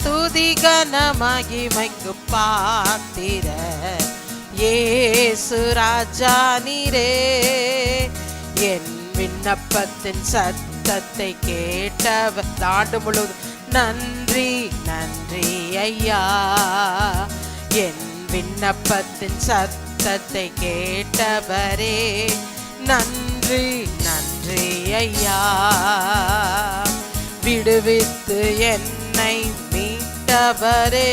துதி கன மகிமைக்கு பாத்திர இயேசு ராஜா நீரே. என் விண்ணப்பத்தின் சத்தத்தை கேட்டவர் ஆண்டு முழுவதும் நன்றி நன்றி ஐயா. என் விண்ணப்பத்தின் சத்தத்தை கேட்டவரே நன்றி நன்றி ஐயா. விடுவித்து என்னை மீட்டவரே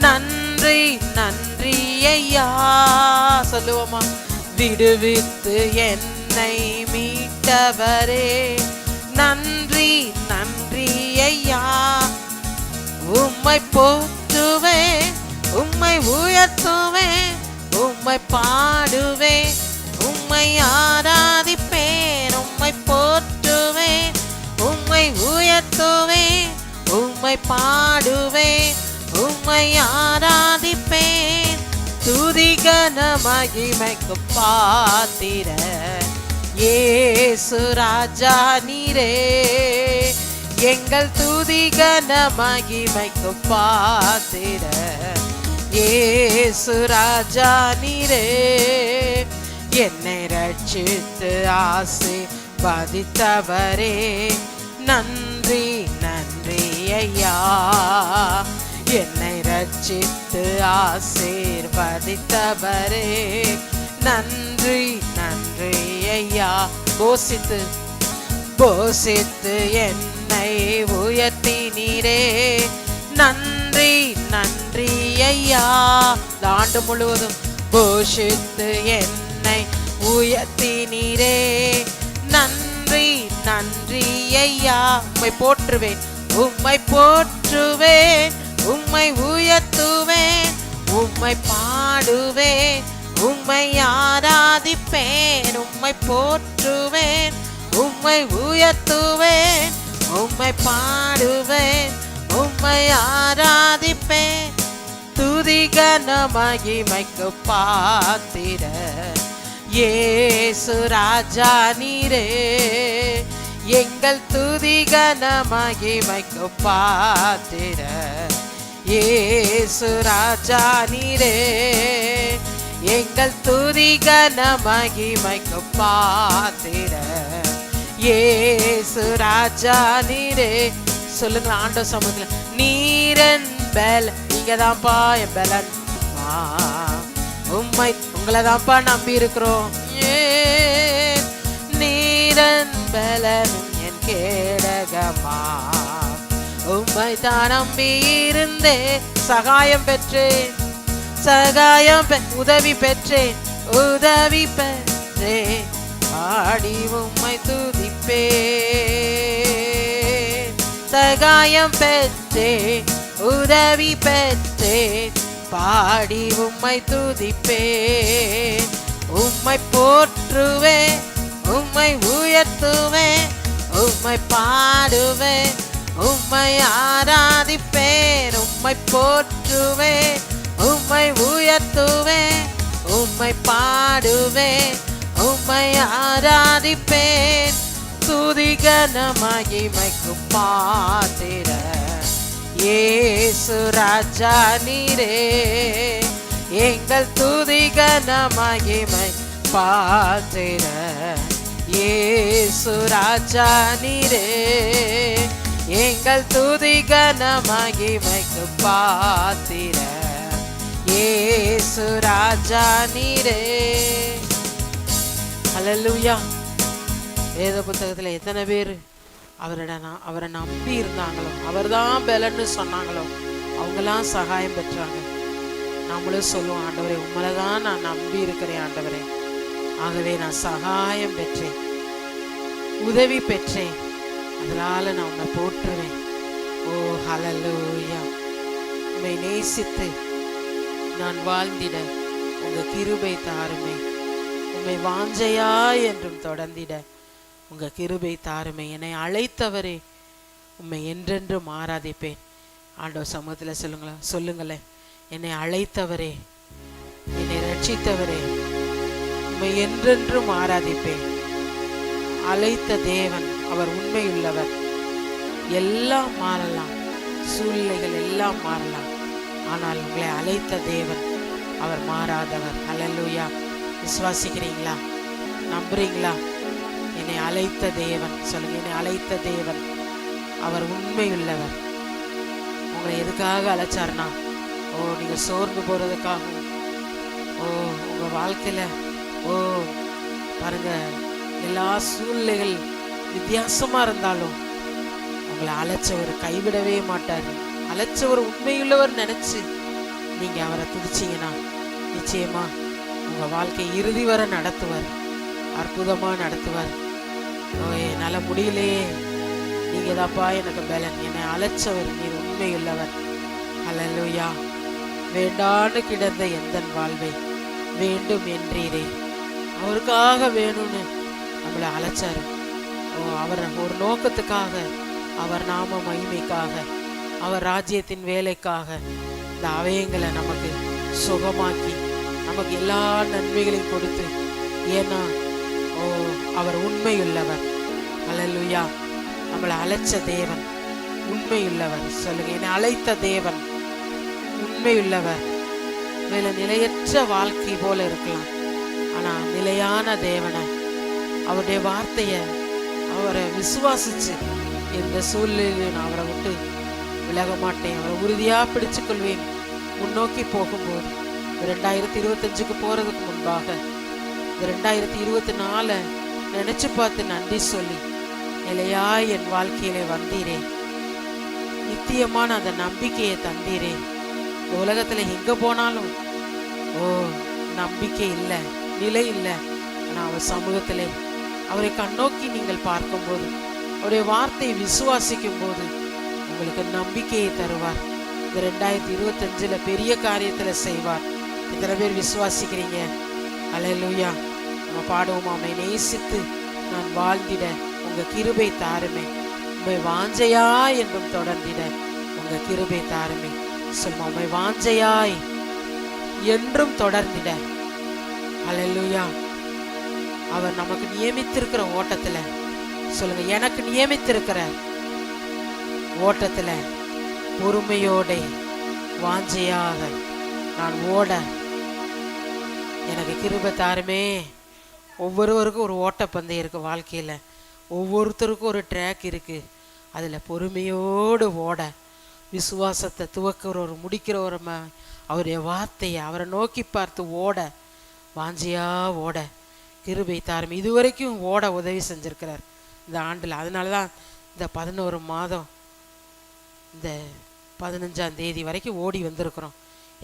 நன்றி நன்றி ஐயா. சொல்லுவோமா? விடுவித்து என்னை மீட்டவரே நன்றி நன்றி ஐயா. உம்மை போற்றுவேன், உம்மை உயர்த்துவேன், உம்மை பாடுவேன், உம்மை ஆராதிப்பேன். உம்மை போற்றுவேன், உம்மை உயர்த்துவேன், உம்மை பாடுவேன், உம்மை ஆராதிப்பேன். துதி கன மகிமைக்கு பாத்திர இயேசு ராஜா நீரே. எங்கள் துதி கன மகிமைக்கு பாத்திர இயேசு ராஜா நீரே. என்னை ரட்சித்து ஆசீர்வதித்தவரே நன்றி நன்றி ஐயா. என்னை ரட்சித்து ஆசீர்வதித்தவரே நன்றி நன்றி ஐயா. போசித்து போசித்து என்னை உயர்த்தினீரே நன்றி நன்றி ஐயா. ஆண்டு முழுவதும் போஷித்து என்னை உயர்த்தினீரே நன்றி நன்றி ஐயா. உம்மை போற்றுவேன், உம்மை போற்றுவேன், உம்மை உயர்த்துவேன், உம்மை பாடுவேன், உம்மை ஆராதிப்பேன். உம்மை போற்றுவேன், உம்மை உயர்த்துவேன், உம்மை பாடுவேன், உம்மை ஆராதிப்பேன். துதி கன மகிமைக்கு பாத்திர இயேசு ராஜா நீரே. எங்கள் துதி கன மகிமைக்கு பாத்திர இயேசு ராஜா நீரே. எங்கள் துதி கன மகிமைக்கு பாத்திர இயேசு ராஜா நீரே. சொல்லுங்க ஆண்டவர் சமூகத்துல, நீரன் பலன், நீங்க தான்ப்பா என் பலன். உம்மை உங்களை தான்ப்பா நம்பி இருக்கிறோம். நீரன் பலன் என் கேடகமா, உம்மை தான் நம்பி இருந்தே சகாயம் பெற்றேன், சகாயம் உதவி பெற்றேன், உதவி பெற்றேன். பாடி உம்மை துதிப்பேன், சகாயம் பெற்றேன், உதவி பெற்றேன். பாடி உம்மை துதிப்பேன். உம்மை போற்றுவேன், உம்மை உயர்த்துவேன், உம்மை பாடுவேன், உம்மை ஆராதிப்பேன். உம்மை போற்றுவேன், உம்மை உயர்த்துவேன், உம்மை பாடுவேன், உம்மை ஆராதிப்பேன். துதி கன மகிமைக்கு பாத்திர இயேசு ராஜா நீரே. எங்கள் துதி கன மகிமை பாத்திர இயேசு ராஜா நீரே. எங்கள் துதி கன மகிமைக்கு பாத்திர இயேசு ராஜா நீரே. ஹல்லேலூயா. வேத புத்தகத்துல எத்தனை பேர் அவரை நம்பி இருந்தாங்களோ, அவர் தான் பலன்னு சொன்னாங்களோ, அவங்கெல்லாம் சகாயம் பெற்றாங்க. நம்மளும் சொல்லுவோம், ஆண்டவரே உங்களை தான் நான் நம்பி இருக்கிறேன் ஆண்டவரே, ஆகவே நான் சகாயம் பெற்றேன், உதவி பெற்றேன், அதனால நான் உன்னை போற்றுவேன். ஓ ஹல்லேலூயா. உம்மை நேசித்து நான் வாழ்ந்திட உங்க கிருபை தாருமே. உம்மை வாஞ்சையா என்றும் தொடர்ந்திட உங்க கிருபை தாருமே. என்னை அழைத்தவரே உம்மை என்றென்றும் ஆராதிப்பேன். ஆண்டவர் சமூகத்தில் சொல்லுங்களேன், என்னை அழைத்தவரே, என்னை ரட்சித்தவரே, உம்மை என்றென்றும் ஆராதிப்பேன். அழைத்த தேவன் அவர் உண்மையுள்ளவர். எல்லாம் மாறலாம், சூழ்நிலைகள் எல்லாம் மாறலாம், ஆனால் உங்களை அழைத்த தேவன் அவர் மாறாதவர். அல்லேலூயா. விசுவாசிக்கிறீங்களா? நம்புறீங்களா? என்னை அழைத்த தேவன் சொல்லுங்க, என்னை அழைத்த தேவன் அவர் உண்மையுள்ளவர். உங்களை எதுக்காக அழைச்சார்னா, நீங்க சோர்ந்து போறதுக்காகவும், உங்க வாழ்க்கையில பாருங்க, எல்லா சூழ்நிலைகள் வித்தியாசமா இருந்தாலும் உங்களை அழைச்சவர் கைவிடவே மாட்டார். அழைச்சவர் உண்மையுள்ளவர் நினைச்சு நீங்க அவரை துதிச்சீங்கன்னா நிச்சயமா உங்க வாழ்க்கை இறுதி வரை நடத்துவார், அற்புதமா நடத்துவார். என்னால முடியலையே, நீங்க தான்ப்பா எனக்கு பலன், என்னை அழைச்சவர், நீர் உண்மையுள்ளவர். அல்லேலூயா. வேண்டான்னு கிடந்த எந்தன் வாழ்வை வேண்டும் என்றீரே, அவருக்காக வேணும்னு நம்மளை அழைச்சாரு. அவர் ஒரு நோக்கத்துக்காக, அவர் நாம மகிமைக்காக, அவர் ராஜ்யத்தின் வேலைக்காக இந்த அவயங்களை நமக்கு சுகமாக்கி நமக்கு எல்லா நன்மைகளையும் கொடுத்து, ஏன்னா அவர் உண்மையுள்ளவர். அல்லேலூயா. நம்மளை அழைச்ச தேவன் உண்மையுள்ளவர். சொல்லுங்க, என்னை அழைத்த தேவன் உண்மையுள்ளவர். மேல நிலையற்ற வாழ்க்கை போல இருக்கலாம், ஆனா நிலையான தேவனை, அவருடைய வார்த்தைய, அவரை விசுவாசிச்சு எந்த சூழ்நிலையிலும் நான் அவரை விட்டு விலக மாட்டேன், அவரை உறுதியா பிடிச்சு கொள்வேன். முன்னோக்கி போகும்போது 2025க்கு போறதுக்கு முன்பாக 2024 நினைச்சு பார்த்து நன்றி சொல்லி, நிலையா என் வாழ்க்கையிலே வந்தீரே, நித்தியமான அந்த நம்பிக்கையை தந்தீரே. இந்த உலகத்துல எங்க போனாலும் நம்பிக்கை இல்லை, நிலை இல்லை. ஆனா அவர் சமூகத்திலே அவரை கண்ணோக்கி நீங்கள் பார்க்கும்போது, அவருடைய வார்த்தையை விசுவாசிக்கும் போது உங்களுக்கு நம்பிக்கையை தருவார். இந்த 2025 பெரிய காரியத்துல செய்வார். இத்தனை பேர் விசுவாசிக்கிறீங்க? அல்லேலூயா. நம்ம பாடுவோம், உம்மை நேசித்து நான் வாழ்ந்திட உங்க கிருபை தாருமே, உம்மை வாஞ்சையா என்றும் தொடர்ந்திட உங்க கிருபை தாருமே. சொல்லுமா, உம்மை வாஞ்சையாய் என்றும் தொடர்ந்திட. அல்லேலூயா. அவர் நமக்கு நியமித்திருக்கிற ஓட்டத்துல, சொல்லுங்க, எனக்கு நியமித்திருக்கிற ஓட்டத்துல பொறுமையோட வாஞ்சையாக நான் ஓட எனக்கு கிருபை தாருமே. ஒவ்வொருவருக்கும் ஒரு ஓட்டப்பந்தயம் இருக்கு வாழ்க்கையில, ஒவ்வொருத்தருக்கும் ஒரு ட்ராக் இருக்கு. அதுல பொறுமையோடு ஓட, விசுவாசத்தை துவக்கிறவர் முடிக்கிறவர், அவருடைய வார்த்தையை அவரை நோக்கி பார்த்து ஓட, வாஞ்சியா ஓட கிருபை தாருமே. இதுவரைக்கும் ஓட உதவி செஞ்சிருக்கிறார் இந்த ஆண்டுல. அதனாலதான் இந்த 11 மாதம், இந்த 15ஆம் தேதி வரைக்கும் ஓடி வந்திருக்கிறோம்.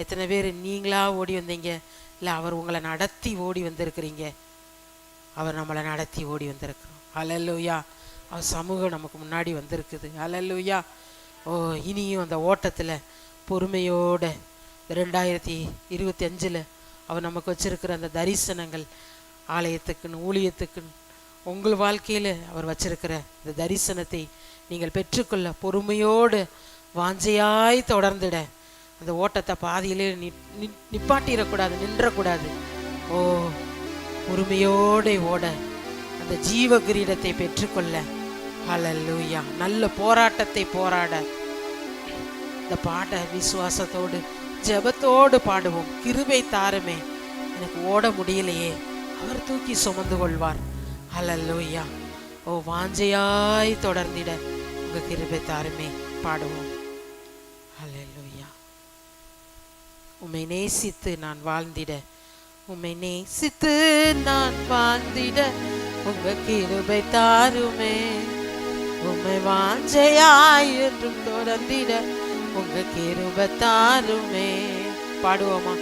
எத்தனை பேர் நீங்களா ஓடி வந்தீங்க? இல்லை அவர் உங்களை நடத்தி ஓடி வந்திருக்கிறீங்க? அவர் நம்மளை நடத்தி ஓடி வந்திருக்கிறோம். அல்லேலூயா. அவர் சமூகம் நமக்கு முன்னாடி வந்திருக்குது. அல்லேலூயா. இனியும் அந்த ஓட்டத்தில் பொறுமையோட 2025 அவர் நமக்கு வச்சிருக்கிற அந்த தரிசனங்கள், ஆலயத்துக்குன்னு ஊழியத்துக்குன்னு உங்கள் வாழ்க்கையில் அவர் வச்சிருக்கிற இந்த தரிசனத்தை நீங்கள் பெற்றுக்கொள்ள பொறுமையோடு வாஞ்சையாய் தொடர்ந்துட. அந்த ஓட்டத்தை பாதியிலே நிப்பாட்டிடக்கூடாது, நின்றக்கூடாது. பொறுமையோடு ஓட, அந்த ஜீவ கிரீடத்தை பெற்றுக்கொள்ள. ஹல்லேலூயா. நல்ல போராட்டத்தை போராட இந்த பாட்டை விசுவாசத்தோடு ஜெபத்தோடு பாடுவோம். கிருபை தாருமே, எனக்கு ஓட முடியலையே, அவர் தூக்கி சுமந்து கொள்வார். ஹல்லேலூயா. வாஞ்சையாய் தொடர்ந்திட உங்க கிருபை தாருமே. பாடுவோம். ஹல்லேலூயா. உம்மை நேசித்து நான் வாழ்ந்திட, உம்மை நேசித்து நான் வாழ்ந்திட உங்க கிருபை தாருமே. உம்மை வாஞ்சையாய் என்றும் தொடர்ந்திட உங்க கிருபை தாருமே. பாடுவோமா?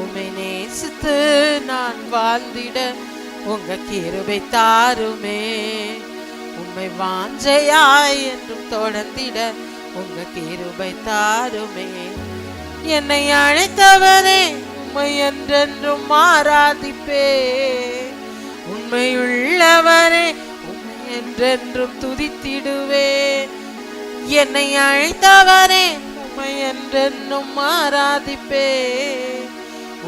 உம்மை நேசித்து நான் வாழ்ந்திட உங்க கிருபை தாருமே. உம்மை வாஞ்சையாய் என்றும் தொடர்ந்திட உங்க கிருபை தாருமே. என்னை அழைத்தவரே உம்மை என்றென்றும் ஆராதிப்பே. உண்மையுள்ளவரே உம்மை என்றென்றும் துதித்திடுவே. என்னை அழைத்தவரே உம்மை என்றென்றும் ஆராதிப்பே.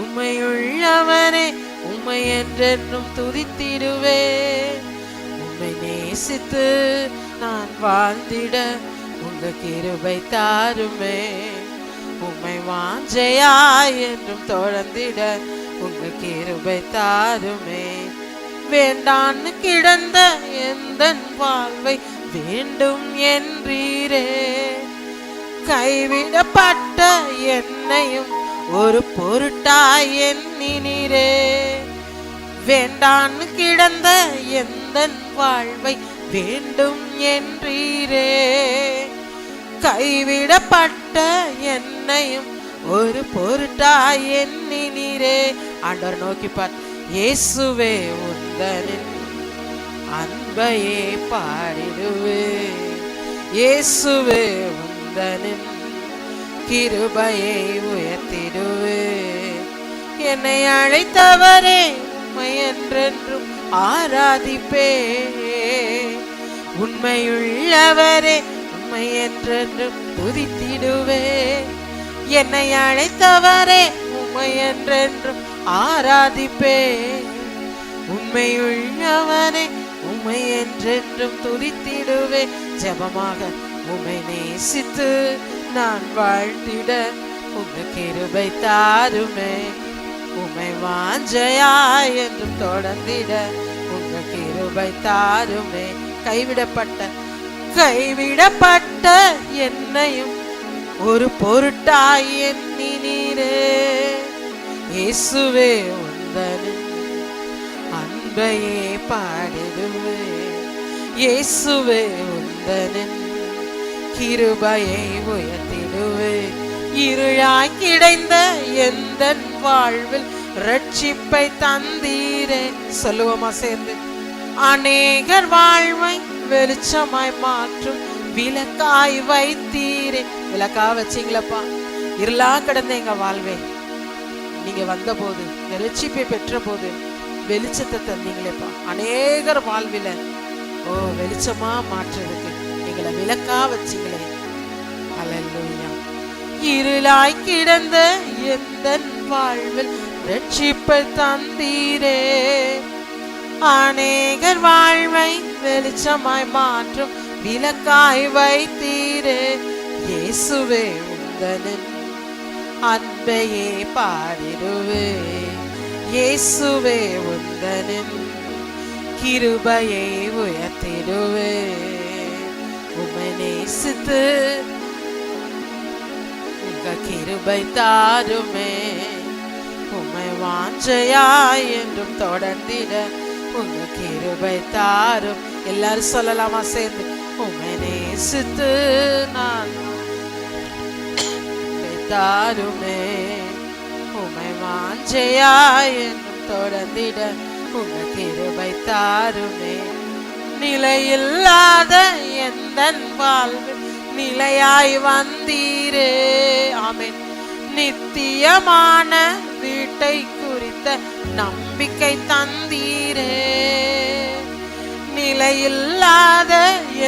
உண்மையுள்ளவரே உம்மை என்றென்றும் துதித்திடுவே. உம்மை நேசித்து நான் வாழ்ந்திட உங்க கிருபை தாருமே. உம்மை வாஞ்சையாய் என்றும் தொடர்ந்திட உங்க கிருபை தாருமே. வேண்டான்னு கிடந்த எந்தன் வாழ்வை வேண்டும் என்றீரே. கைவிடப்பட்ட என்னையும் ஒரு பொருட்டாய் எண்ணினீரே. வேண்டான்னு கிடந்த எந்தன் வாழ்வை வேண்டும் என்றீரே. கைவிடப்பட்ட என்னையும் ஒரு பொருட்டாய் எண்ணினீரே. ஆண்டவர் நோக்கி பார். இயேசுவே உந்தனின் அன்பையே பாடிடுவே. இயேசுவே உந்தனின் கிருபையை உயர்த்திடுவே. என்னை அழைத்தவரே உம்மை என்றென்றும் ஆராதிப்பே. உண்மையுள்ளவரே உம்மை என்றென்றும் துதித்திடுவே. என்னை அழைத்தவரே உம்மை என்றென்றும் ஆராதிப்பே. உண்மையுள்ளவனே உம்மை என்றென்றும் துதித்திடுவே. ஜெபமாக உம்மை நேசித்து நான் வாழ்த்திட உங்க கிருபை தாருமே. உம்மை வாஞ்சையாய் என்றும் தொடர்ந்திட உங்க கிருபை தாருமே. கைவிடப்பட்ட என்னையும் ஒரு பொருட்டாய் எண்ணினீரே. இயேசுவே உந்தனின் அன்பையே பாடிடுவே. இயேசுவே உந்தனின் கிருபையை உயர்த்திடுவே. இருளாய் கிடைந்த எந்தன் வாழ்வில் ரட்சிப்பை தந்தீரே. சொல்லுவோமா சேர்ந்து? அநேகர் வாழ்வை வெளிச்சமாய் மாற்றும் விளக்காய் வைத்தீரே. விளக்கா வச்சிங்களப்பா. இருளா கிடந்த எங்க வாழ்வை நீங்க வந்த போது, ரட்சிப்பை பெற்ற போது வெளிச்சத்தை தந்தீங்களேப்பா. அநேகர் வாழ்வில வெளிச்சமா மாற்றுறதுக்கு எங்களை விளக்கா வச்சிங்களே. ஹல்லேலூயா. இருளாய் கிடந்த எந்தன் வாழ்வில் ரட்சிப்பை தந்தீரே. அநேகர் வாழ்வை வெளிச்சமாய் மாற்றும் விளக்காய் வைத்தீரே. இயேசுவே உந்தனின் அன்பையே பாடிடுவே. இயேசுவே உந்தனின் கிருபையை உயர்த்திடுவே. உம்மை நேசித்து உங்க கிருபை தாருமே. உம்மை வாஞ்சையாய் என்றும் தொடர்ந்திட உங்க கிருபை தாரும். எல்லாரும் சொல்லலாமா சேர்ந்து? உம்மை நேசித்து நான் தாருமே. உம்மை வாஞ்சையாய் என்றும் தொடர்ந்திட உங்க கிருபை தாருமே. நிலையில்லாத எந்தன் வாழ்வு நிலையாய் வந்தீரே. ஆமென். நித்தியமான வீட்டை குறித்த நம்பிக்கை தந்தீரே. நிலையில்லாத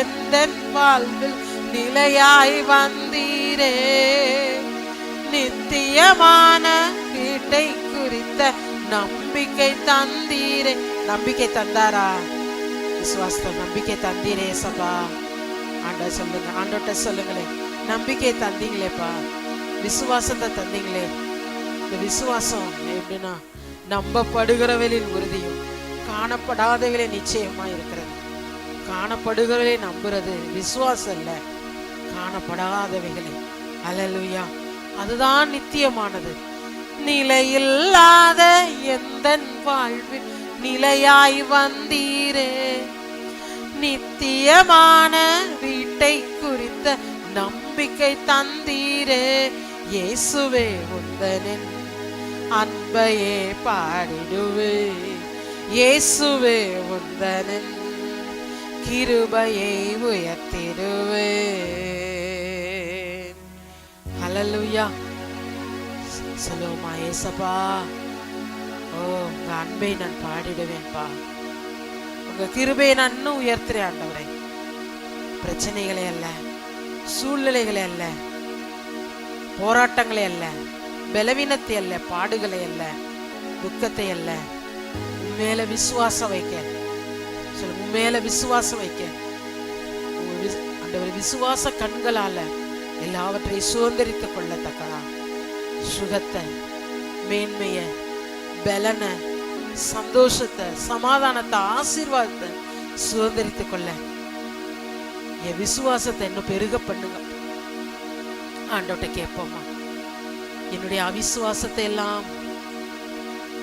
எந்தன் வாழ்வில் நிலையாய் வந்தீரே. நித்தியமான வீட்டை குறித்த நம்பிக்கை தந்தீரே. நம்பிக்கை தந்தாரா? விசுவாசத்தை நம்பிக்கை தந்தீரே சபா. ஆண்டவர் சொல்லுங்க, ஆண்டவர்கிட்ட சொல்லுங்களே. நம்பிக்கை தந்தீங்களேப்பா, விசுவாசத்தை தந்தீங்களே. இந்த விசுவாசம் எப்படின்னா நம்பப்படுகிறவர்களின் உறுதியும் காணப்படாதவர்களே நிச்சயமா இருக்கிறது. காணப்படுகிறவர்களே நம்புறது விசுவாசம் இல்ல, காணப்படாதவைகளே. ஹல்லேலூயா. அதுதான் நித்தியமானது. நிலையில்லாத எந்தன் வாழ்வில் நிலையாய் வந்தீரே. நித்தியமான வீட்டை குறித்த நம்பிக்கை தந்தீரே. இயேசுவே உந்தனின் அன்பையே பாடிடுவே. இயேசுவே உந்தனின் கிருபையை உயர்த்திடுவே. ஹல்லேலூயா. சொல்லுவோமா? ஏசப்பா, உங்க அன்பை நான் பாடிடுவேன்பா. உங்க கிருபையை நான் இன்னும் உயர்த்துறேன் ஆண்டவரே. பிரச்சனைகளே அல்ல, சூழ்நிலைகளே அல்ல, போராட்டங்களே அல்ல, பலவீனத்தை அல்ல, பாடுகளை அல்ல, துக்கத்தை அல்ல, உண்மையில விசுவாசம் வைக்க சொல்லு. உண்மையில விசுவாசம் வைக்க ஆண்டவரே விசுவாச கண்களால எல்லாவற்றையும் சுதந்திரித்துக் கொள்ளத்தக்கதா சுகத்தை, மேன்மைய, பலனை, சந்தோஷத்தை, சமாதானத்தை, ஆசீர்வாதத்தை சுதந்திரித்துக் கொள்ள என் விசுவாசத்தை இன்னும் பெருக பண்ணுங்க. ஆண்டவர்கிட்ட கேட்போமா, என்னுடைய அவிசுவாசத்தை எல்லாம்,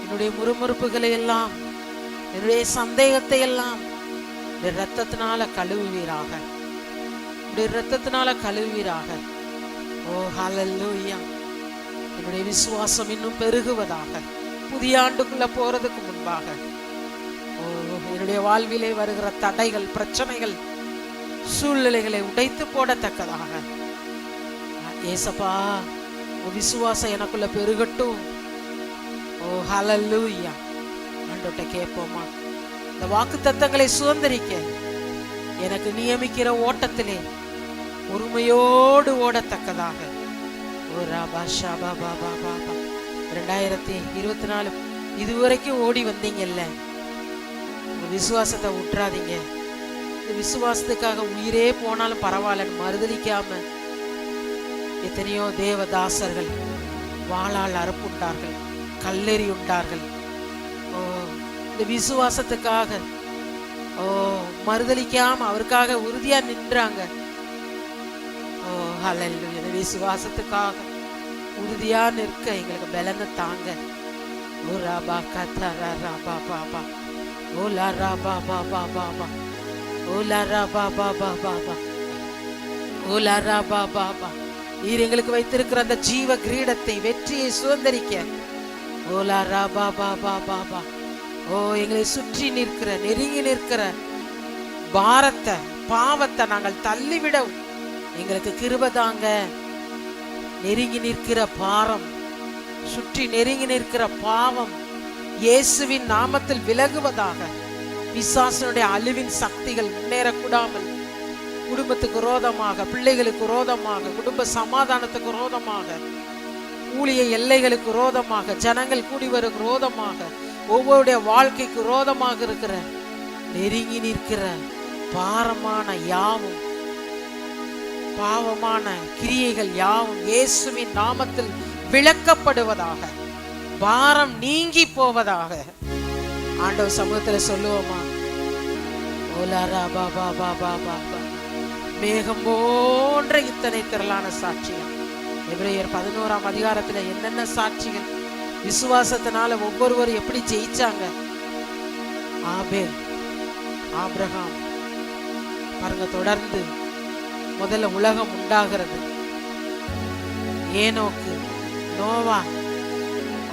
என்னுடைய முறுமுறுப்புகளை எல்லாம், என்னுடைய சந்தேகத்தை எல்லாம் இரத்தத்தினால கழுவுவீராக, இரத்தத்தினால கழுவுவீராக. ஓ ஹல்லேலூயா. என்னுடைய விசுவாசம் இன்னும் பெருகுவதாக. புதிய ஆண்டுக்குள்ள போறதுக்கு முன்பாக என்னுடைய வாழ்விலே வருகிற தடைகள், பிரச்சனைகள், சூழ்நிலைகளை உடைத்து போடத்தக்கதாக ஏசப்பா விசுவாசம் எனக்குள்ள பெருகட்டும். ஓ ஹல்லேலூயா. ஆண்டவர்கிட்ட கேட்போமா, இந்த வாக்கு தத்தங்களை சுதந்திரிக்க எனக்கு நியமிக்கிற ஓட்டத்திலே பொறுமையோடு ஓடத்தக்கதாக. ஓ ராபா ஷாபா பாபா பாபா. 2024 இதுவரைக்கும் ஓடி வந்தீங்கல்ல, உங்க விசுவாசத்தை விட்டுறாதீங்க. இந்த விசுவாசத்துக்காக உயிரே போனாலும் பரவாயில்லன்னு மறுதலிக்காம எத்தனையோ தேவதாசர்கள் வாளால் அறுப்புண்டார்கள், கல்லெறி உண்டார்கள். ஓ இந்த விசுவாசத்துக்காக மறுதலிக்காம அவருக்காக உறுதியா நின்றாங்க. ஓ ஹல்லேலூயா. விசுவாசத்துக்காக உறுதியா நிற்க எங்களுக்கு பலனை தாங்க. ஓ ராபா கதரா ராபா பாபா. ஓ லா ராபா பாபா பாபா. ஓ லா ராபா பாபா பாபா. ஓ லா ராபா பாபா. நீர் எங்களுக்கு வைத்திருக்கிற அந்த ஜீவ கிரீடத்தை, வெற்றியை சுதந்திரிக்க ஓ லா ராபா பாபா பாபா. ஓ எங்களை சுற்றி நிற்கிற, நெருங்கி நிற்கிற பாரத்தை, பாவத்தை நாங்கள் தள்ளிவிட எங்களுக்கு கிருபை தாங்க. நெருங்கி நிற்கிற பாரம், சுற்றி நெருங்கி நிற்கிற பாவம் இயேசுவின் நாமத்தில் விலகுவதாக. பிசாசனுடைய அழிவின் சக்திகள் முன்னேறக்கூடாமல், குடும்பத்துக்கு விரோதமாக, பிள்ளைகளுக்கு விரோதமாக, குடும்ப சமாதானத்துக்கு விரோதமாக, ஊழிய எல்லைகளுக்கு விரோதமாக, ஜனங்கள் கூடி வரும் விரோதமாக, ஒவ்வொருடைய வாழ்க்கைக்கு விரோதமாக இருக்கிற நெருங்கி நிற்கிற பாரமான யாவும், பாவமான கிரியைகள் யாவும் இயேசுவின் நாமத்தில் விளக்கப்படுவதாக. பாரம் நீங்கி போவதாக. ஆண்டவர் சமூகத்தில் சொல்லுவோமா, ஓலாரா பாபா பாபா பாபா. மேகம் போன்ற இத்தனை திரளான சாட்சிகள். எபிரேயர் 11ஆம் அதிகாரத்துல என்னென்ன சாட்சிகள், விசுவாசத்தினால ஒவ்வொருவரும் எப்படி ஜெயிச்சாங்க. ஆபேல், ஆபிரகாம் பாருங்க, தொடர்ந்து முதல்ல உலகம் உண்டாகிறது. ஏனோக்கு, நோவா,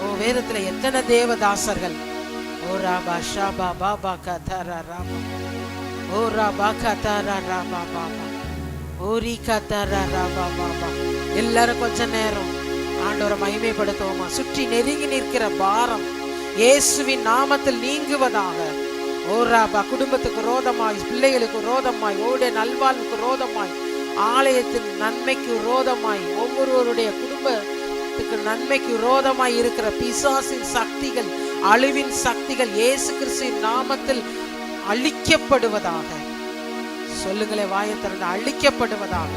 ஓ வேதத்துல எத்தனை தேவதாசர்கள். ஓ ராபா ஷாபா பாபா கதரா ராபா. ஓ ராபா கதரா ராபா பாபா. ஓரி கதரா ராபா பாபா. எல்லாரும் கொஞ்ச நேரம் ஆண்டவரை மகிமைப்படுத்துவோமா. சுற்றி நெருங்கி நிற்கிற பாரம் இயேசுவின் நாமத்தில் நீங்குவதாக. ஓ ராபா, குடும்பத்துக்கு ரோதமாய், பிள்ளைகளுக்கு ரோதமாய், ஓடைய நல்வாழ்வுக்கு ரோதமாய், ஆலயத்தின் நன்மைக்கு ரோதமாய், ஒவ்வொருவருடைய குடும்பத்துக்கு நன்மைக்கு ரோதமாய் இருக்கிற பிசாசின் சக்திகள், அழிவின் சக்திகள் இயேசு கிறிஸ்துவின் நாமத்தில் அழிக்கப்படுவதாக. சொல்லுங்களே வாயை திறந்து, அழிக்கப்படுவதாக.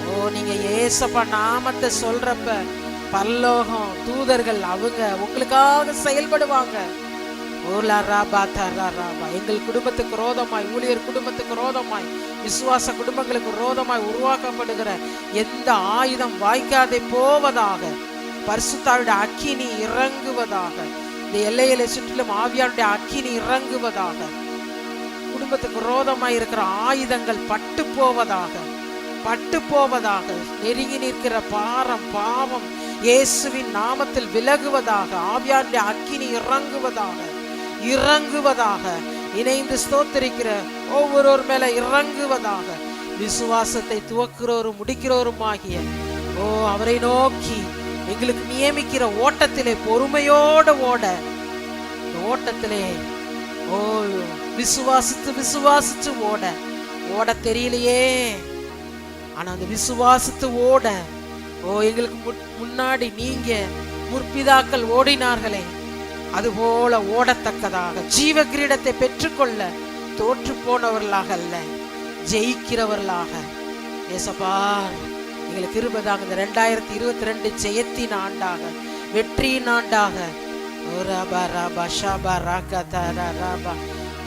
ஓ நீங்க ஏசப்பா நாமத்தை சொல்றப்ப பரலோகம் தூதர்கள் அவங்க உங்களுக்காக செயல்படுவாங்க. எங்கள் குடும்பத்துக்கு ரோதமாய், ஊழியர் குடும்பத்துக்கு ரோதமாய், விசுவாச குடும்பங்களுக்கு ரோதமாய் உருவாக்கப்படுகிற எந்த ஆயுதம் வாய்க்காதே போவதாக. பரிசுத்தாவுடைய அக்கினி இறங்குவதாக. இந்த எல்லையில சுற்றிலும் ஆவியானுடைய அக்கினி இறங்குவதாக. குடும்பத்துக்கு ரோதமாய் இருக்கிற ஆயுதங்கள் பட்டு போவதாக, பட்டு போவதாக. நெருங்கி நிற்கிற பாரம், பாவம் இயேசுவின் நாமத்தில் விலகுவதாக. ஆவியானுடைய அக்கினி இறங்குவதாக, இறங்குவதாக. இணைந்து ஸ்தோத்திரிக்கிற ஒவ்வொருவர் மேல இறங்குவதாக. விசுவாசத்தை துவக்கிறோரும் முடிக்கிறோருமாகிய ஓ அவரை நோக்கி எங்களுக்கு நியமிக்கிற ஓட்டத்திலே பொறுமையோடு ஓட, இந்த ஓட்டத்திலே ஓ விசுவாசித்து விசுவாசித்து ஓட, ஓட தெரியலையே ஆனா அந்த விசுவாசித்து ஓட, ஓ எங்களுக்கு முன்னாடி நீங்க முற்பிதாக்கள் ஓடினார்களே அதுபோல ஓடத்தக்கதாக, ஜீவ கிரீடத்தை பெற்றுக்கொள்ள தோற்று போனவர்களாக அல்ல, ஜெயிக்கிறவர்களாக. ஏசப்பா எங்களுக்கு கிருபை தாங்க. இந்த 2022 ஜெயத்தின் ஆண்டாக, வெற்றியின் ஆண்டாக.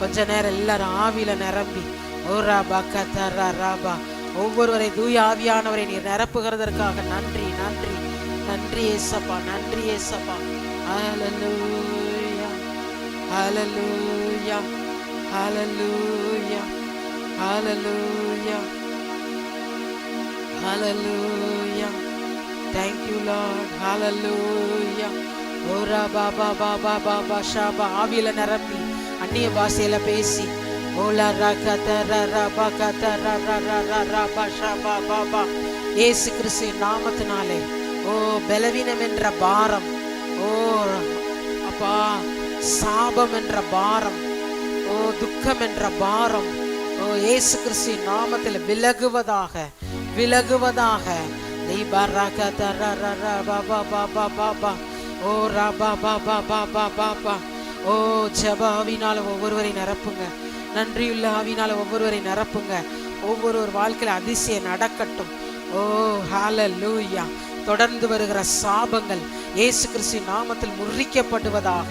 கொஞ்ச நேரம் எல்லாரும் ஆவியில நிரம்பி ஒவ்வொருவரை தூய ஆவியானவரை நீர் நிரப்புகிறதற்காக நன்றி நன்றி நன்றி ஏசப்பா, நன்றி ஏசப்பா. ஹல்லேலூயா ஹல்லேலூயா ஹல்லேலூயா ஹல்லேலூயா ஹல்லேலூயா. Thank you Lord. Hallelujah. ஓரா பாபா பாபா பாபா ஷாபா. ஆவியில நிரம்பி அந்நிய பாஷையில பேசி ஓலா ரகதரரபா கதரரரரபா ஷாபா பாபா. இயேசு கிறிஸ்துவின் நாமத்தினாலே ஓ பலவீனம் என்ற பாரம், ஓ அப்பா சாபம் என்ற பாரம், ஓ துக்கம் என்ற பாரம், ஓ இயேசு கிறிஸ்துவின் நாமத்தில் விலகுவதாக விலகுவதாக. ஓ ரபா பாபா பாபா பாபா. ஓ ஜெப ஆவினால ஒவ்வொருவரை நிரப்புங்க. நன்றியுள்ள ஆவினால ஒவ்வொருவரை நிரப்புங்க. ஒவ்வொரு வாழ்க்கையில அதிசயம் நடக்கட்டும். ஓ ஹல்லேலூயா. தொடர்ந்து வருகிற சாபங்கள் இயேசு கிறிஸ்துவின் நாமத்தில் முறிக்கப்படுவதாக,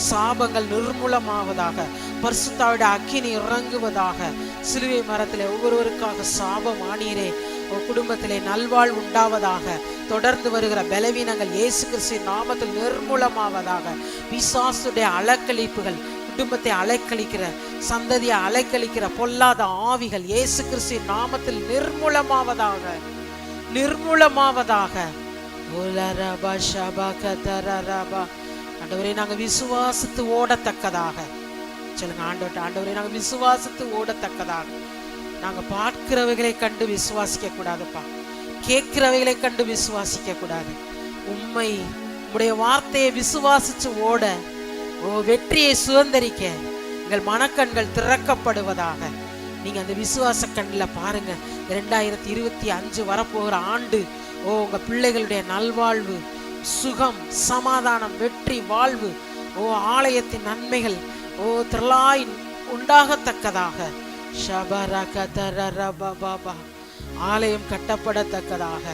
சாபங்கள் நிர்மூலமாவதாக, பரிசுத்தாவிட அக்கினி இறங்குவதாக. சிலுவை மரத்திலே ஒவ்வொருவருக்காக சாபம் ஆனீரே, குடும்பத்திலே நல்வாழ்வு உண்டாவதாக. தொடர்ந்து வருகிற பலவீனங்கள் இயேசு கிறிஸ்துவின் நாமத்தில் நிர்மூலமாவதாக. பிசாசுடைய அலக்களிப்புகள், குடும்பத்தை அலைக்கழிக்கிற, சந்ததியை அலைக்கழிக்கிற பொல்லாத ஆவிகள் இயேசு கிறிஸ்துவின் நாமத்தில் நிர்மூலமாவதாக நிர்மூலமாவதாக. ஆண்டவரே நாங்கள் விசுவாசித்து ஓடத்தக்கதாக சொல்லுங்க. ஆண்டவரே நாங்கள் விசுவாசித்து ஓடத்தக்கதாக. நாங்கள் பார்க்கிறவைகளை கண்டு விசுவாசிக்க கூடாதுப்பா, கேட்கிறவைகளை கண்டு விசுவாசிக்க கூடாது. உம்முடைய வார்த்தையை விசுவாசிச்சு ஓட, வெற்றியை சுதந்திரிக்க எங்கள் மனக்கண்கள் திறக்கப்படுவதாக. நீங்க அந்த விசுவாச கண்ணில் பாருங்க. 2025 வரப்போகிற ஆண்டு உங்க பிள்ளைகளுடைய நல்வாழ்வு, சுகம், சமாதானம், வெற்றி, வாழ்வு, ஆலயத்தின் நன்மைகள் திரளாய் உண்டாகத்தக்கதாக. ஆலயம் கட்டப்படத்தக்கதாக,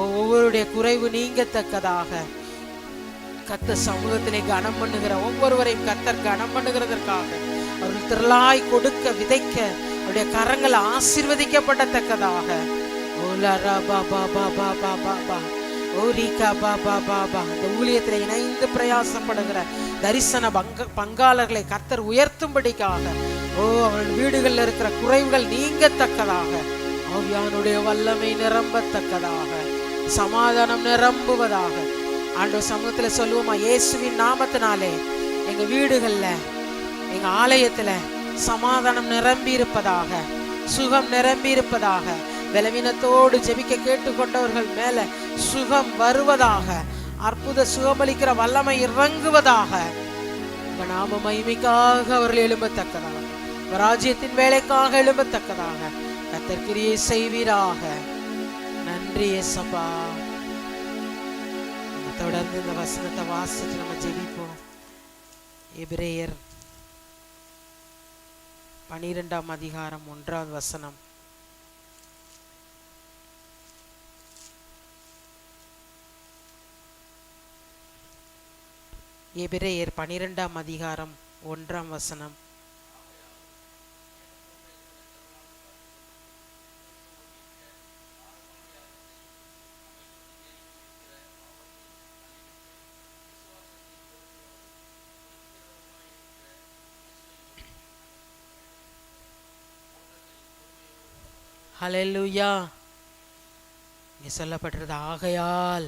ஒவ்வொருடைய குறைவு நீங்கத்தக்கதாக. கர்த்தர் சமூகத்திலே கனம் பண்ணுகிற ஒவ்வொருவரையும் கர்த்தர் கனம் பண்ணுகிறதற்காக, அவர்கள் திரளாய் கொடுக்க விதைக்க அவருடைய கரங்கள் ஆசீர்வதிக்கப்படத்தக்கதாக. அந்த ஊழியத்தில் இணைந்து பிரயாசப்படுகிற தரிசன பங்காளர்களை கர்த்தர் உயர்த்தும்படிக்காக, அவர்கள் வீடுகளில் இருக்கிற குறைவுகள் நீங்கத்தக்கதாக, ஆவியானுடைய வல்லமை நிரம்பத்தக்கதாக, சமாதானம் நிரம்புவதாக. ஆண்டவர் சமூகத்துல சொல்லுவோமா, இயேசுவின் நாமத்தினாலே எங்க வீடுகள்ல, எங்க ஆலயத்துல சமாதானம் நிரம்பி இருப்பதாக, சுகம் நிரம்பி இருப்பதாக. பலவீனத்தோடு ஜெபிக்க கேட்டுக்கொண்டவர்கள் மேல சுகம் வருவதாக, அற்புத சுகமளிக்கிற வல்லமை இறங்குவதாக. நாம மகிமைக்காக அவர்கள் எழும்பத்தக்கதாக, ராஜ்யத்தின் வேலைக்காக எழும்பத்தக்கதாக கர்த்தர் கிரியை செய்வீராக. நன்றி ஏசப்பா. தொடர்ந்து இந்த வசனத்தை வாசிச்சு நம்ம ஜெபிப்போம். எபிரேயர் 12ஆம் அதிகாரம் 1ஆவது வசனம். எபிரேயர் 12ஆம் அதிகாரம் 1ஆம் வசனம். ஹல்லேலூயா. இங்கே சொல்லப்பட்டிருந்த ஆகையால்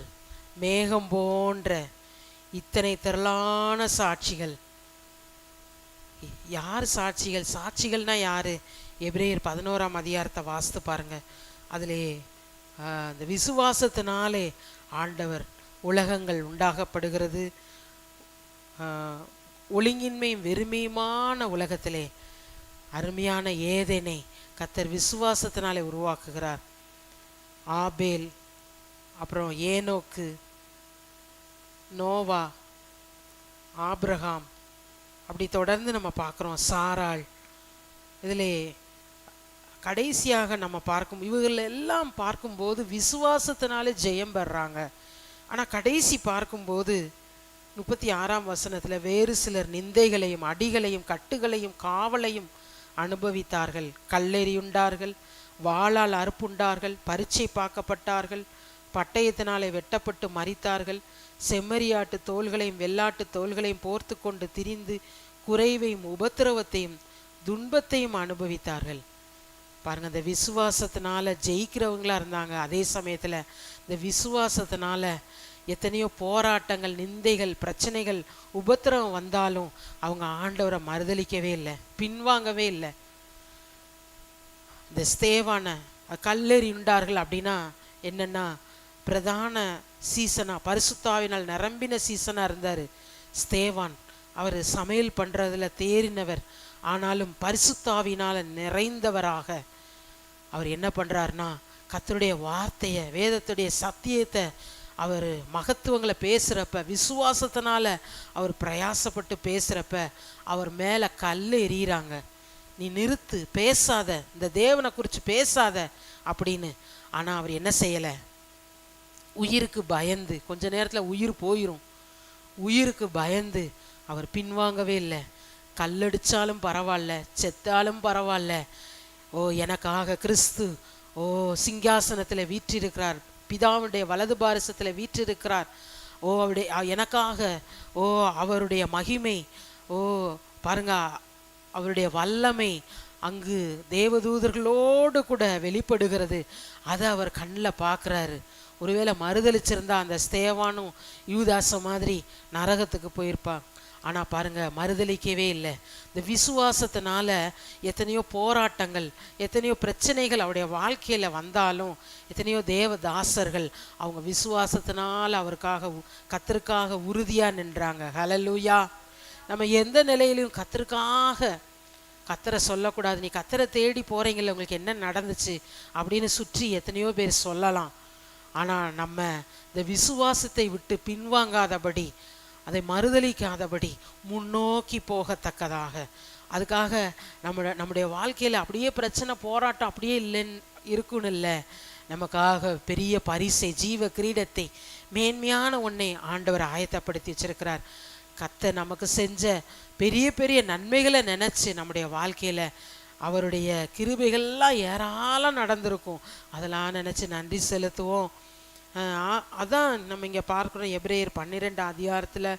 மேகம் போன்ற இத்தனை திரளான சாட்சிகள். யார் சாட்சிகள்? சாட்சிகள்னா யாரு? எபிரேயர் 11ஆம் அதிகாரத்தை வாசித்து பாருங்க. அதிலே அந்த விசுவாசத்தினாலே ஆண்டவர் உலகங்கள் உண்டாகப்படுகிறது. ஒழுங்கின்மையும் வெறுமையுமான உலகத்திலே அருமையான ஏதேனை கர்த்தர் விசுவாசத்தினாலே உருவாக்குகிறார். ஆபேல், அப்புறம் ஏனோக்கு, நோவா, ஆபிரகாம், அப்படி தொடர்ந்து நம்ம பார்க்குறோம். சாராள். இதிலே கடைசியாக நம்ம பார்க்கும் இவர்கள் எல்லாம் பார்க்கும்போது விசுவாசத்தினாலே ஜெயம் பெறாங்க. ஆனால் கடைசி பார்க்கும்போது 36ஆம் வசனத்தில் வேறு சிலர் நிந்தைகளையும் அடிகளையும் கட்டுகளையும் காவலையும் அனுபவித்தார்கள். கல்லெறியுண்டார்கள், வாளால் அறுப்புண்டார்கள், பரீட்சை பார்க்கப்பட்டார்கள், பட்டயத்தினாலே வெட்டப்பட்டு மரித்தார்கள். செம்மறியாட்டு தோள்களையும் வெள்ளாட்டு தோள்களையும் போர்த்து கொண்டு திரிந்து குறைவையும் உபத்திரவத்தையும் துன்பத்தையும் அனுபவித்தார்கள். பாருங்க, இந்த விசுவாசத்தினால ஜெயிக்கிறவங்களா இருந்தாங்க. அதே சமயத்தில் இந்த விசுவாசத்தினால எத்தனையோ போராட்டங்கள், நிந்தைகள், பிரச்சனைகள், உபத்திரவம் வந்தாலும் அவங்க ஆண்டவரை மறுதலிக்கவே இல்லை, பின்வாங்கவே இல்லை. இந்த ஸ்தேவானை கல்லெறி உண்டார்கள் அப்படின்னா என்னன்னா, பிரதான சீசனா பரிசுத்தாவினால் நிரம்பின சீசனா இருந்தார் ஸ்தேவான். அவர் சமையல் பண்ணுறதுல தேறினவர், ஆனாலும் பரிசுத்தாவினால் நிறைந்தவராக அவர் என்ன பண்ணுறாருனா, கர்த்தருடைய வார்த்தையை, வேதத்துடைய சத்தியத்தை, அவர் மகத்துவங்களை பேசுகிறப்ப, விசுவாசத்தினால அவர் பிரயாசப்பட்டு பேசுகிறப்ப அவர் மேலே கல் எறிகிறாங்க. நீ நிறுத்து, பேசாத, இந்த தேவனை குறித்து பேசாத அப்படின்னு. ஆனால் அவர் என்ன செய்யலை, உயிருக்கு பயந்து, கொஞ்ச நேரத்தில் உயிர் போயிடும், உயிருக்கு பயந்து அவர் பின்வாங்கவே இல்லை. கல்லடிச்சாலும் பரவாயில்ல, செத்தாலும் பரவாயில்ல, ஓ எனக்காக கிறிஸ்து சிங்காசனத்தில் வீற்றிருக்கிறார், பிதாவுடைய வலது பாரசத்தில் வீற்றிருக்கிறார், அவருடைய எனக்காக அவருடைய மகிமை, பாருங்க அவருடைய வல்லமை அங்கு தேவதூதர்களோடு கூட வெளிப்படுகிறது. அதை அவர் கண்ணில் பார்க்குறாரு. ஒருவேளை மறுதளிச்சிருந்தா அந்த ஸ்தேவானும் யூதாச மாதிரி நரகத்துக்கு போயிருப்பாங்க. ஆனால் பாருங்கள், மறுதளிக்கவே இல்லை. இந்த விசுவாசத்தினால எத்தனையோ போராட்டங்கள், எத்தனையோ பிரச்சனைகள் அவருடைய வாழ்க்கையில் வந்தாலும் எத்தனையோ தேவதாசர்கள் அவங்க விசுவாசத்தினால் அவருக்காக கர்த்தருக்காக உறுதியாக நின்றாங்க. ஹல்லேலூயா. நம்ம எந்த நிலையிலையும் கர்த்தரை சொல்லக்கூடாது. நீ கர்த்தரை தேடி போகிறீங்கள, உங்களுக்கு என்ன நடந்துச்சு அப்படின்னு சுற்றி எத்தனையோ பேர் சொல்லலாம். ஆனால் நம்ம இந்த விசுவாசத்தை விட்டு பின்வாங்காதபடி, அதை மறுதலிக்காதபடி முன்னோக்கி போகத்தக்கதாக, அதுக்காக நம்முடைய வாழ்க்கையில் அப்படியே பிரச்சனை போராட்டம் அப்படியே இல்லைன்னு இருக்குன்னு இல்லை, நமக்காக பெரிய பரிசை, ஜீவ கிரீடத்தை, மேன்மையான ஒன்றை ஆண்டவர் ஆயத்தப்படுத்தி வச்சிருக்கிறார். கர்த்தர் நமக்கு செஞ்ச பெரிய பெரிய நன்மைகளை நினச்சி நம்முடைய வாழ்க்கையில் அவருடைய கிருபைகள்லாம் ஏராளம் நடந்திருக்கும். அதெல்லாம் நினச்சி நன்றி செலுத்துவோம். அதான் நம்ம இங்கே பார்க்குறோம், எபிரேயர் 12 அதிகாரத்தில்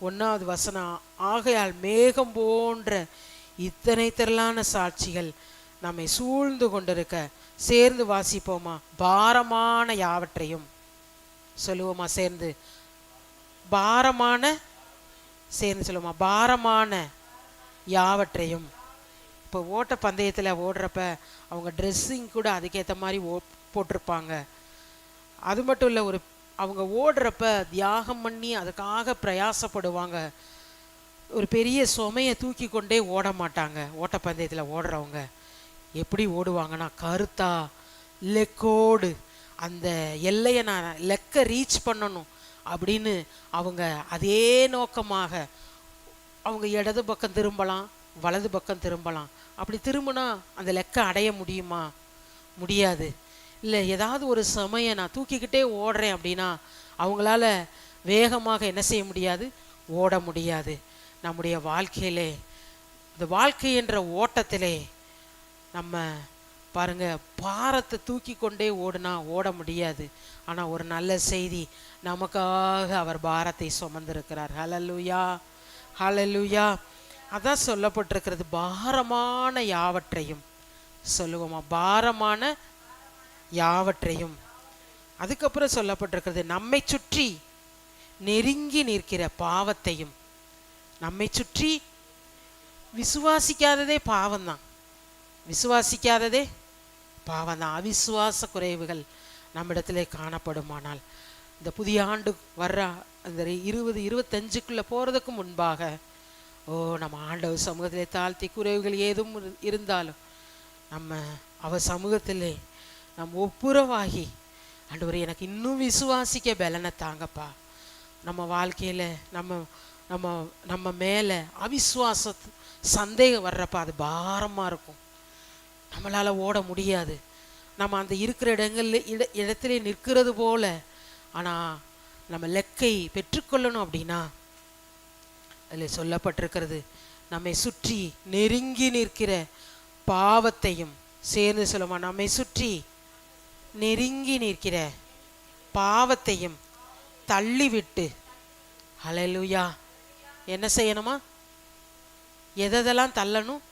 1வது வசனம், ஆகையால் மேகம் போன்ற இத்தனை திரளான சாட்சிகள் நம்மை சூழ்ந்து கொண்டிருக்க, சேர்ந்து வாசிப்போமா, பாரமான யாவற்றையும் சொல்லுவோமா, சேர்ந்து சொல்லுவோமா, பாரமான யாவற்றையும். இப்போ ஓட்ட பந்தயத்தில் ஓடுறப்ப அவங்க ட்ரெஸ்ஸிங் கூட அதுக்கேற்ற மாதிரி போட்டிருப்பாங்க. அது மட்டும் இல்லை, அவங்க ஓடுறப்ப தியாகம் பண்ணி அதுக்காக பிரயாசப்படுவாங்க. ஒரு பெரிய சுமையை தூக்கி கொண்டே ஓட மாட்டாங்க. ஓட்டப்பந்தயத்தில் ஓடுறவங்க எப்படி ஓடுவாங்கன்னா, கருத்தா லெக்கோடு, அந்த எல்லையை நான் லெக்கை ரீச் பண்ணணும் அப்படின்னு அவங்க அதே நோக்கமாக அவங்க இடது பக்கம் திரும்பலாம், வலது பக்கம் திரும்பலாம். அப்படி திரும்பினா அந்த லெக்கை அடைய முடியுமா? முடியாது. இல்லை, ஏதாவது ஒரு சமயம் நான் தூக்கிக்கிட்டே ஓடுறேன் அப்படின்னா அவங்களால வேகமாக என்ன செய்ய முடியாது, ஓட முடியாது. நம்முடைய வாழ்க்கையிலே, இந்த வாழ்க்கை என்ற ஓட்டத்திலே நம்ம பாருங்க, பாரத்தை தூக்கி கொண்டே ஓட முடியாது. ஆனால் ஒரு நல்ல செய்தி, நமக்காக அவர் பாரத்தை சுமந்திருக்கிறார். ஹல்லேலூயா, ஹல்லேலூயா. அதான் சொல்லப்பட்டிருக்கிறது, பாரமான யாவற்றையும் சொல்லுவோமா, பாரமான யாவற்றையும். அதுக்கப்புறம் சொல்லப்பட்டிருக்கிறது, நம்மை சுற்றி நெருங்கி நிற்கிற பாவத்தையும். நம்மை சுற்றி விசுவாசிக்காததே பாவம்தான், விசுவாசிக்காததே பாவம்தான். அவிசுவாச குறைவுகள் நம்மிடத்திலே காணப்படுமானால், இந்த புதிய ஆண்டு வர்ற அந்த 2025க்குள்ளே போகிறதுக்கு முன்பாக நம்ம ஆண்டவர் சமூகத்திலே தாழ்த்தி, குறைவுகள் ஏதும் இருந்தாலும் நம்ம அவர் சமூகத்திலே நம்ம ஒப்புரவாகி, ஆண்டவரே எனக்கு இன்னும் விசுவாசிக்க பலனை தாங்கப்பா. நம்ம வாழ்க்கையில் நம்ம மேலே அவிசுவாச சந்தேகம் வர்றப்ப அது பாரமாக இருக்கும். நம்மளால் ஓட முடியாது. நம்ம அந்த இருக்கிற இடத்திலே நிற்கிறது போல. ஆனால் நம்ம லெக்கை பெற்றுக்கொள்ளணும் அப்படின்னா அதில் சொல்லப்பட்டிருக்கிறது, நம்மை சுற்றி நெருங்கி நிற்கிற பாவத்தையும் சேர்ந்து சொல்லுமா, நம்மை சுற்றி நெருங்கி நிற்கிற பாவத்தையும் தள்ளிவிட்டு, ஹல்லேலூயா, என்ன செய்யணுமா? எதெல்லாம் தள்ளணும்?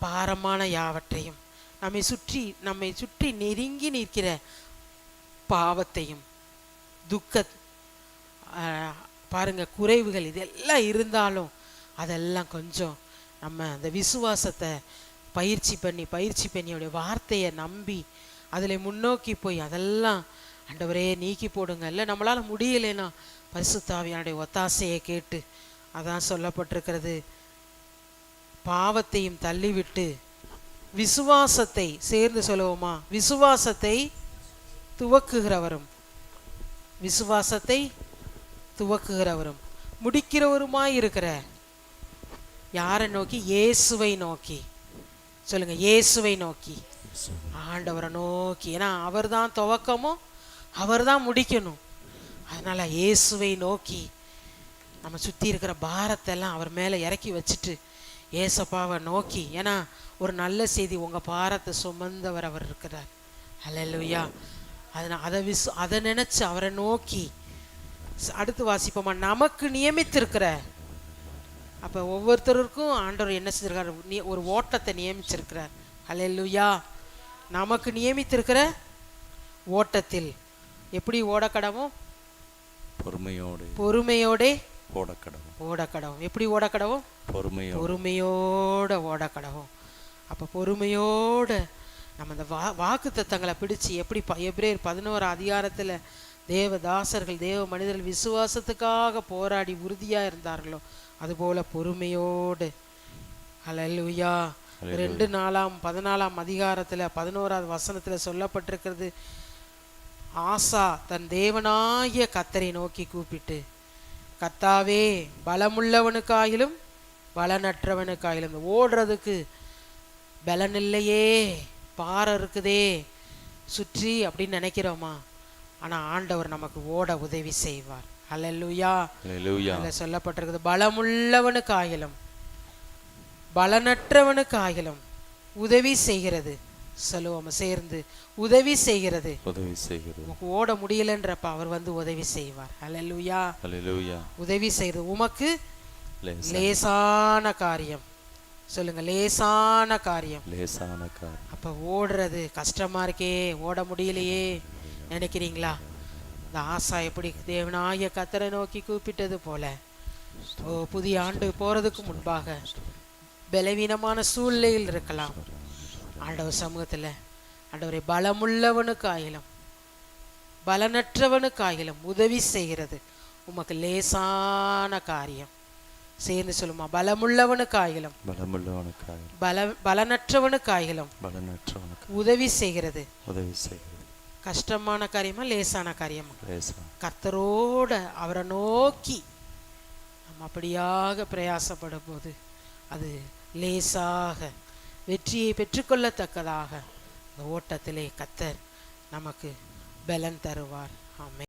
பாரமான யாவற்றையும், நம்மை சுற்றி நெருங்கி நிற்கிற பாவத்தையும், துக்க பாருங்க, குறைவுகள் இதெல்லாம் இருந்தாலும் அதெல்லாம் கொஞ்சம் நம்ம அந்த விசுவாசத்தை பயிற்சி பண்ணி அவருடைய வார்த்தையை நம்பி அதில் முன்னோக்கி போய் அதெல்லாம் ஆண்டவரே நீக்கி போடுங்க. இல்லை நம்மளால் முடியலைன்னா பரிசுத்த ஆவியானுடைய ஒத்தாசையை கேட்டு, அதான் சொல்லப்பட்டிருக்கிறது, பாவத்தையும் தள்ளிவிட்டு விசுவாசத்தை சேர்ந்து சொல்லுவோமா, விசுவாசத்தை துவக்குகிறவரும் முடிக்கிறவருமாய் இருக்கிற யாரை நோக்கி? இயேசுவை நோக்கி சொல்லுங்க, இயேசுவை நோக்கி, ஆண்டவரை நோக்கி. ஏன்னா அவர் தான் துவக்கமும் அவர் தான் முடிக்கணும். அதனால இயேசுவை நோக்கி நம்ம சுற்றி இருக்கிற பாரத்தெல்லாம் அவர் மேலே இறக்கி வச்சுட்டு ஏசப்பாவை நோக்கி, ஏன்னா ஒரு நல்ல செய்தி, உங்கள் பாரத்தை சுமந்தவர் அவர் இருக்கிறார். ஹல்லேலூயா. அதை நினச்சி அவரை நோக்கி அடுத்து வாசிப்போமா, நமக்கு நியமித்திருக்கிற. அப்போ ஒவ்வொருத்தருக்கும் ஆண்டவர் என்ன செஞ்சிருக்காரு? ஒரு ஓட்டத்தை நியமிச்சிருக்கிறார். ஹல்லேலூயா. நமக்கு நியமித்திருக்கிற ஓட்டத்தில் எப்படி ஓடக்கடவும்? பொறுமையோடே ஓடக்கடவும். எப்படி ஓடக்கடவும்? பொறுமையோட ஓடக்கடவும். அப்போ பொறுமையோட நம்ம அந்த வாக்கு தத்தங்களை பிடிச்சி, எப்படி எபிரேயர் 11 அதிகாரத்தில் தேவதாசர்கள், தேவ மனிதர்கள் விசுவாசத்துக்காக போராடி உறுதியாக இருந்தார்களோ அதுபோல பொறுமையோடு. ஹல்லேலூயா. 2 அதிகாரத்தில் 11 வசனத்தில் சொல்லப்பட்டிருக்கிறது, ஆசா தன் தேவனாகிய கர்த்தரை நோக்கி கூப்பிட்டு, கர்த்தாவே, பலமுள்ளவனுக்காயிலும் பலனற்றவனுக்காயிலும், ஓடுறதுக்கு பலன் இல்லையே, பாறை இருக்குதே சுற்றி அப்படின்னு நினைக்கிறோமா? ஆனால் ஆண்டவர் நமக்கு ஓட உதவி செய்வார். ஹல்லேலூயா. அதில் சொல்லப்பட்டிருக்குது, பலமுள்ளவனுக்காயிலும் பலனற்றவனுக்காயிலும் உதவி செய்கிறது. சொல்லுவோம் சேர்ந்து, உதவி செய்கிறது. உமக்கு ஓட முடியலன்றப்ப அவர் வந்து உதவி செய்வார். ஹல்லேலூயா. உதவி செய்கிறது உமக்கு லேசான காரியம். சொல்லுங்க, லேசான காரியம். அப்ப ஓடுறது கஷ்டமா இருக்கே, ஓட முடியலையே நினைக்கிறீங்களா? இந்த ஆசா எப்படி தேவனாகிய கர்த்தரை நோக்கி கூப்பிட்டது போல, புதிய ஆண்டு போறதுக்கு முன்பாக பலவீனமான சூழ்நிலையில் இருக்கலாம். ஆண்டவர் சமூகத்தில், ஆண்டவரை, பலமுள்ளவனுக்காயிலும் பலனற்றவனுக்காயிலும் உதவி செய்கிறது உமக்கு லேசான காரியம். சேர்ந்து சொல்லுமா, பலமுள்ளவனுக்காயிலும் பலனற்றவனுக்காயிலும் உதவி செய்கிறது. கஷ்டமான காரியமா லேசான காரியமா? கர்த்தரோட அவரை நோக்கி நம்ம அப்படியாக பிரயாசப்படும் போது அது லேசாக வெற்றியை பெற்றுக்கொள்ளத்தக்கதாக இந்த ஓட்டத்திலே கர்த்தர் நமக்கு பலன் தருவார். ஆமென்.